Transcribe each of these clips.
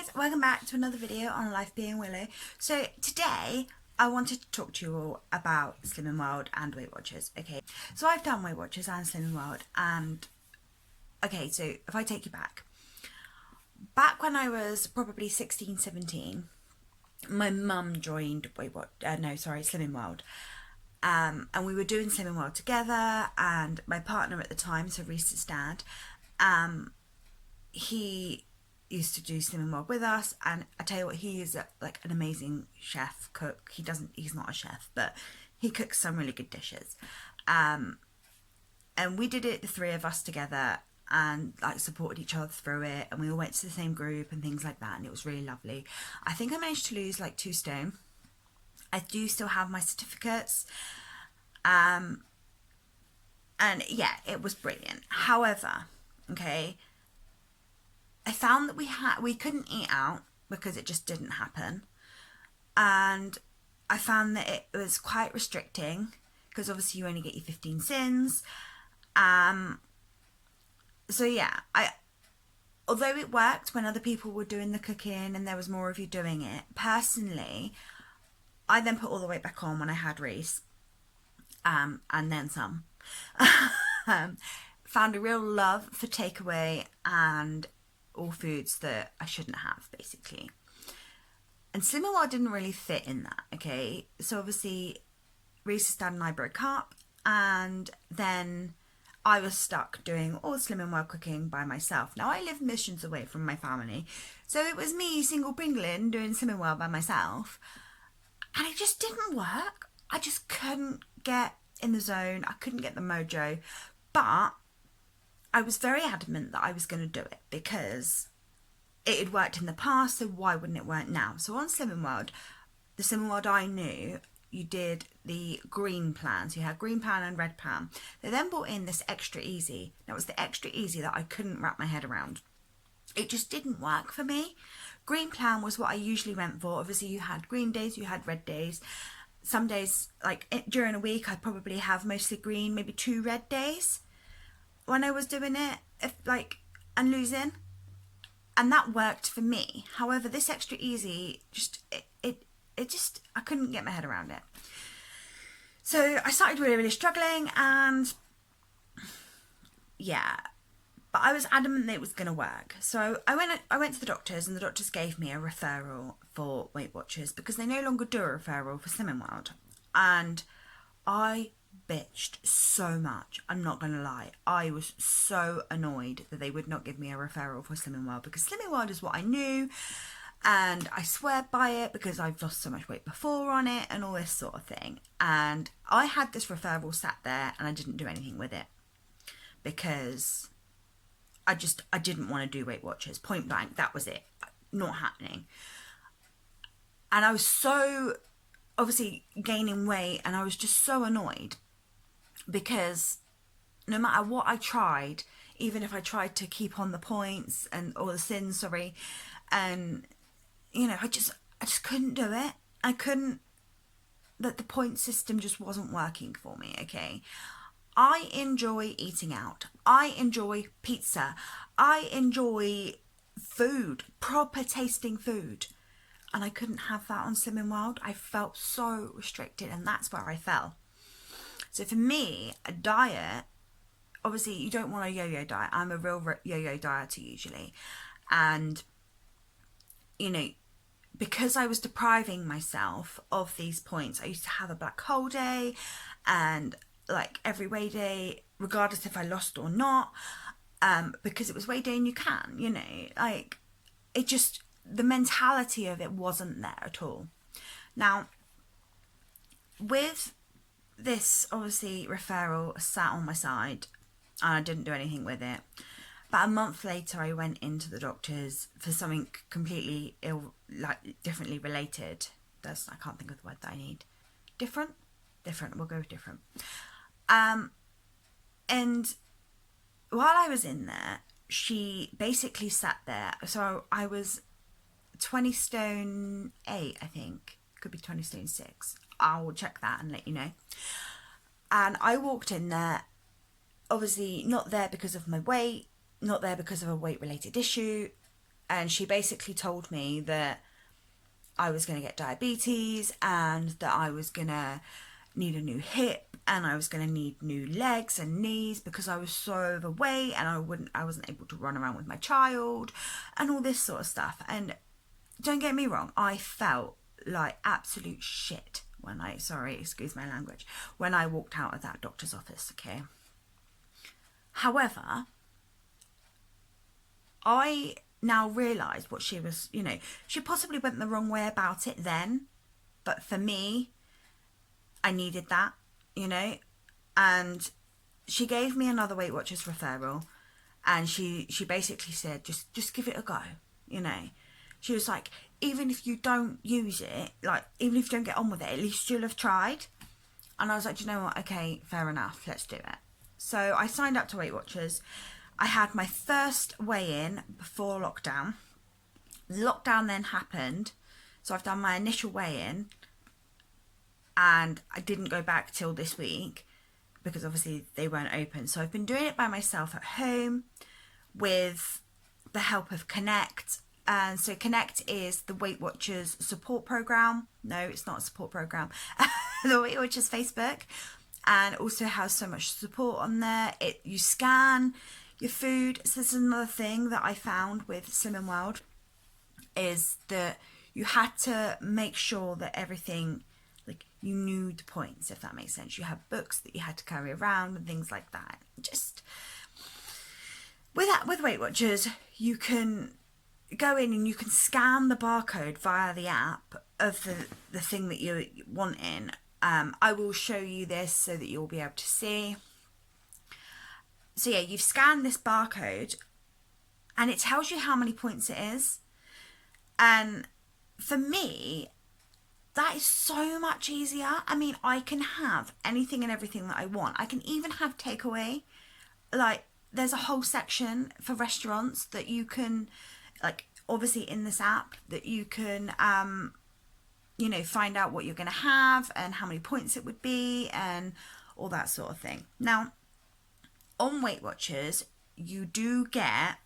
guys, welcome back to another video on Life Being Willow. So today I wanted to talk to you all about Slimming World and Weight Watchers. Okay, so I've done Weight Watchers and Slimming World, and okay, so if I take you back when I was probably 16, 17, my mum joined Slimming World. And we were doing Slimming World together, and my partner at the time, so Reese's dad, he used to do Slimming World with us, and I tell you what, he is like an amazing chef, cook. He's not a chef, but he cooks some really good dishes. And we did it, the three of us together, and like supported each other through it, and we all went to the same group and things like that, and it was really lovely. I think I managed to lose like 2 stone. I do still have my certificates. And yeah, it was brilliant. However, okay, I found that we couldn't eat out because it just didn't happen. And I found that it was quite restricting because obviously you only get your 15 sins. So yeah, although it worked when other people were doing the cooking and there was more of you doing it, personally, I then put all the weight back on when I had Reese, and then some. Found a real love for takeaway and all foods that I shouldn't have, basically. And Slimming World didn't really fit in that, okay? So obviously, Reese's dad and I broke up, and then I was stuck doing all Slimming World cooking by myself. Now, I live missions away from my family, so it was me, single pringling, doing Slimming World by myself. And it just didn't work. I just couldn't get in the zone. I couldn't get the mojo. But I was very adamant that I was going to do it because it had worked in the past, so why wouldn't it work now? So on Slimming World, the Slimming World I knew, you did the green plan. So you had green plan and red plan. They then brought in this extra easy. Now it was the extra easy that I couldn't wrap my head around. It just didn't work for me. Green plan was what I usually went for. Obviously, you had green days, you had red days. Some days, like during a week, I'd probably have mostly green, maybe 2 red days when I was doing it, and losing. And that worked for me. However, this extra easy, I couldn't get my head around it. So I started really, really struggling, and yeah. But I was adamant that it was going to work. So I went to the doctors, and the doctors gave me a referral for Weight Watchers because they no longer do a referral for Slimming World. And I bitched so much. I'm not going to lie. I was so annoyed that they would not give me a referral for Slimming World because Slimming World is what I knew. And I swear by it because I've lost so much weight before on it and all this sort of thing. And I had this referral sat there and I didn't do anything with it because I didn't want to do Weight Watchers. Point blank, that was it. Not happening. And I was so obviously gaining weight, and I was just so annoyed because no matter what I tried, even if I tried to keep on the points or the sins, and I just couldn't do it. I couldn't. That the point system just wasn't working for me. Okay. I enjoy eating out. I enjoy pizza. I enjoy food, proper tasting food. And I couldn't have that on Slimming World. I felt so restricted, and that's where I fell. So for me, a diet, obviously you don't want a yo-yo diet. I'm a real yo-yo dieter usually. And, because I was depriving myself of these points, I used to have a black hole day and like every weigh day, regardless if I lost or not, because it was weigh day and you can, the mentality of it wasn't there at all. Now, with this obviously referral sat on my side and I didn't do anything with it, about a month later I went into the doctors for something completely differently related. I can't think of the word that I need. Different, we'll go with different. And while I was in there, she basically sat there. So I was 20 stone 8, I think. Could be 20 stone 6. I'll check that and let you know. And I walked in there, obviously not there because of my weight, not there because of a weight related issue. and she basically told me that I was going to get diabetes and that I was going to need a new hip and I was going to need new legs and knees because I was so overweight and I wasn't able to run around with my child and all this sort of stuff. And don't get me wrong, I felt like absolute shit when excuse my language, when I walked out of that doctor's office, okay? However, I now realise what she was, she possibly went the wrong way about it then, but for me, I needed that, and she gave me another Weight Watchers referral, and she basically said, just give it a go, She was like, even if you don't use it, like, even if you don't get on with it, at least you'll have tried. And I was like, you know what? Okay, fair enough. Let's do it. So I signed up to Weight Watchers. I had my first weigh-in before lockdown. Lockdown then happened. So I've done my initial weigh-in. And I didn't go back till this week because obviously they weren't open. So I've been doing it by myself at home with the help of Connect. And so Connect is the Weight Watchers support program. No, it's not a support program. The Weight Watchers Facebook, and also has so much support on there. You scan your food. So this is another thing that I found with Slimming World, is that you had to make sure that everything, like, you knew the points, if that makes sense. You had books that you had to carry around and things like that. Just with Weight Watchers, you can go in and you can scan the barcode via the app of the thing that you want in. I will show you this so that you'll be able to see. So yeah, you've scanned this barcode and it tells you how many points it is. And for me, that is so much easier. I mean, I can have anything and everything that I want. I can even have takeaway. Like, there's a whole section for restaurants that you can, like, obviously in this app, that you can find out what you're going to have and how many points it would be and all that sort of thing. Now, on Weight Watchers, you do get,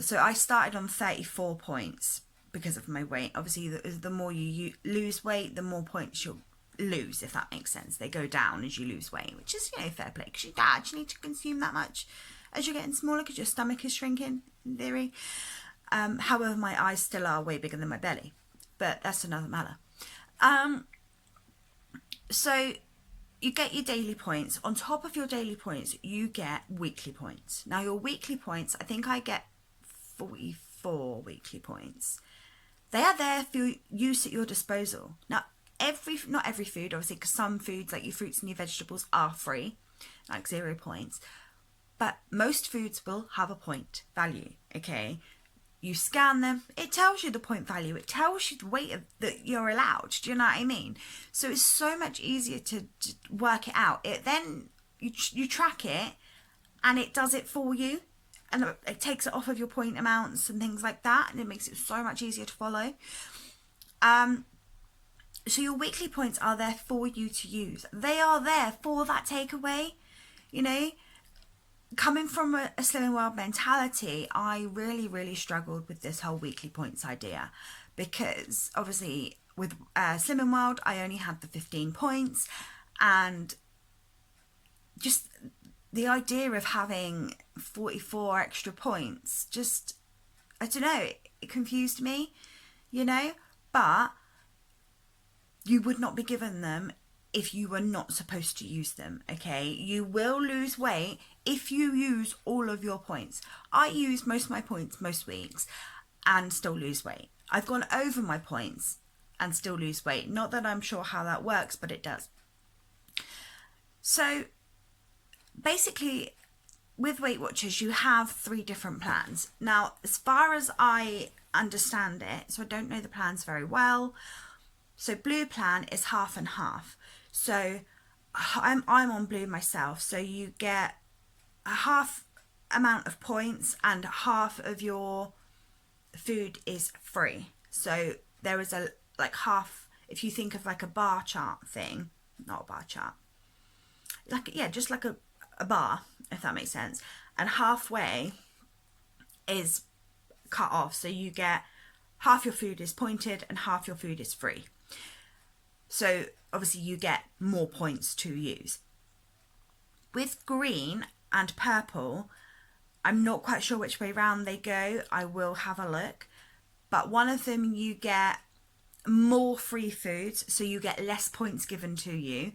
so I started on 34 points because of my weight. Obviously, the more you lose weight, the more points you'll lose, if that makes sense. They go down as you lose weight, which is, fair play, because you don't actually need to consume that much as you're getting smaller because your stomach is shrinking, in theory. However, my eyes still are way bigger than my belly, but that's another matter. So you get your daily points. On top of your daily points, you get weekly points. Now, your weekly points, I think I get 44 weekly points. They are there for use at your disposal. Now, not every food, obviously, because some foods, like your fruits and your vegetables, are free, like 0 points. But most foods will have a point value, okay? You scan them, it tells you the point value, it tells you the weight that you're allowed, do you know what I mean? So it's so much easier to work it out. Then you track it and it does it for you, and it takes it off of your point amounts and things like that, and it makes it so much easier to follow. So your weekly points are there for you to use. They are there for that takeaway, Coming from a Slimming World mentality, I really, really struggled with this whole weekly points idea, because obviously with Slimming World, I only had the 15 points, and just the idea of having 44 extra points, just, I don't know, it confused me, but you would not be given them if you were not supposed to use them, okay? You will lose weight if you use all of your points. I use most of my points most weeks and still lose weight. I've gone over my points and still lose weight. Not that I'm sure how that works, but it does. So basically, with Weight Watchers, you have 3 different plans. Now, as far as I understand it, so I don't know the plans very well. So blue plan is half and half. So I'm on blue myself. So you get a half amount of points and half of your food is free. So there is a half, if you think of like a bar chart thing, not a bar chart, just like a bar, if that makes sense. And halfway is cut off. So you get half your food is pointed and half your food is free. So obviously you get more points to use. With green and purple, I'm not quite sure which way round they go. I will have a look. But one of them you get more free foods, so you get less points given to you.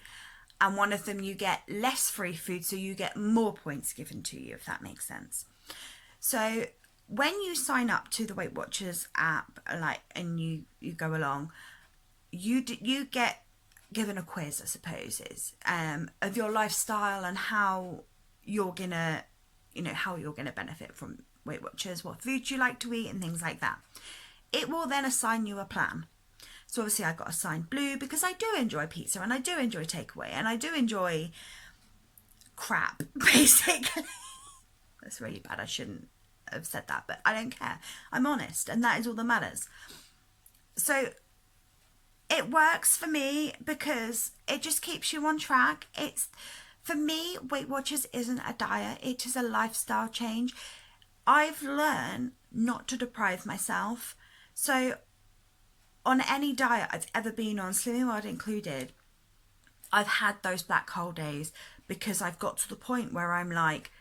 And one of them you get less free food, so you get more points given to you, if that makes sense. So when you sign up to the Weight Watchers app, and you go along, you get given a quiz, I suppose, of your lifestyle and how you're gonna benefit from Weight Watchers, what foods you like to eat and things like that. It will then assign you a plan. So obviously I got assigned blue because I do enjoy pizza and I do enjoy takeaway and I do enjoy crap, basically. That's really bad. I shouldn't have said that, but I don't care. I'm honest, and that is all that matters. So it works for me because it just keeps you on track. For me, Weight Watchers isn't a diet. It is a lifestyle change. I've learned not to deprive myself. So on any diet I've ever been on, Slimming World included, I've had those black hole days because I've got to the point where I'm like,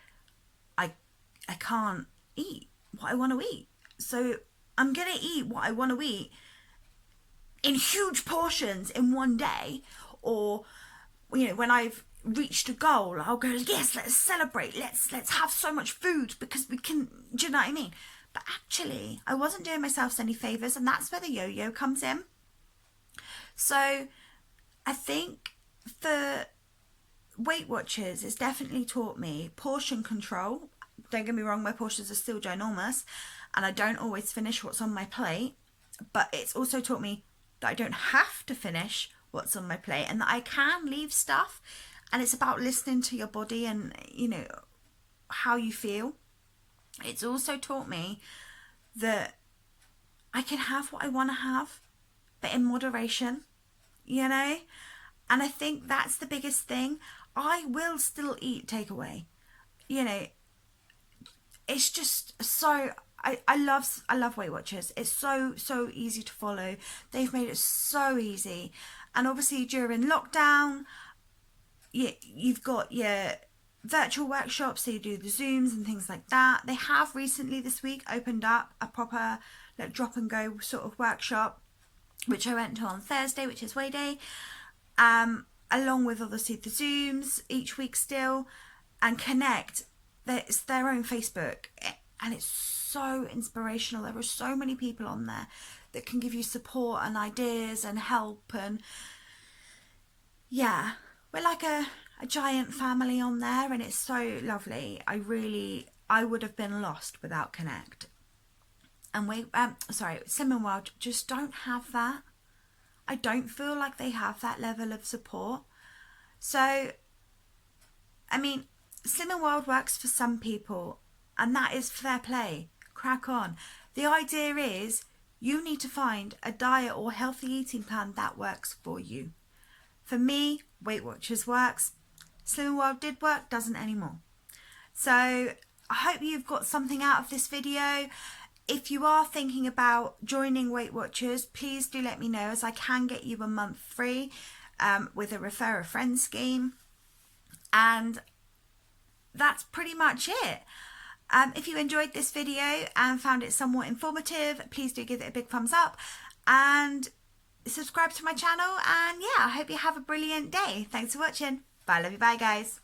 I can't eat what I want to eat. So I'm going to eat what I want to eat in huge portions in one day. Or, when I've reached a goal, I'll go, yes, let's celebrate. Let's have so much food because we can, do you know what I mean? But actually, I wasn't doing myself any favours, and that's where the yo-yo comes in. So I think for Weight Watchers, it's definitely taught me portion control. Don't get me wrong, my portions are still ginormous, and I don't always finish what's on my plate. But it's also taught me that I don't have to finish what's on my plate and that I can leave stuff. And it's about listening to your body and, how you feel. It's also taught me that I can have what I want to have, but in moderation, And I think that's the biggest thing. I will still eat takeaway. It's just so... I love Weight Watchers. It's so easy to follow. They've made it so easy. And obviously during lockdown, you've got your virtual workshops, so you do the Zooms and things like that. They have recently this week opened up a proper drop and go sort of workshop, which I went to on Thursday, which is Weigh Day, along with obviously the Zooms each week still, and Connect. It's their own Facebook, and it's so inspirational. There are so many people on there that can give you support and ideas and help, and yeah, we're like a giant family on there, and it's so lovely. I would have been lost without Connect. And Slimming World just don't have that. I don't feel like they have that level of support. So, Slimming World works for some people, and that is fair play. Crack on. The idea is you need to find a diet or healthy eating plan that works for you. For me, Weight Watchers works. Slimming World did work, doesn't anymore. So I hope you've got something out of this video. If you are thinking about joining Weight Watchers, please do let me know, as I can get you a month free with a refer a friend scheme. And that's pretty much it. If you enjoyed this video and found it somewhat informative, please do give it a big thumbs up and subscribe to my channel. And yeah, I hope you have a brilliant day. Thanks for watching. Bye, love you, bye guys.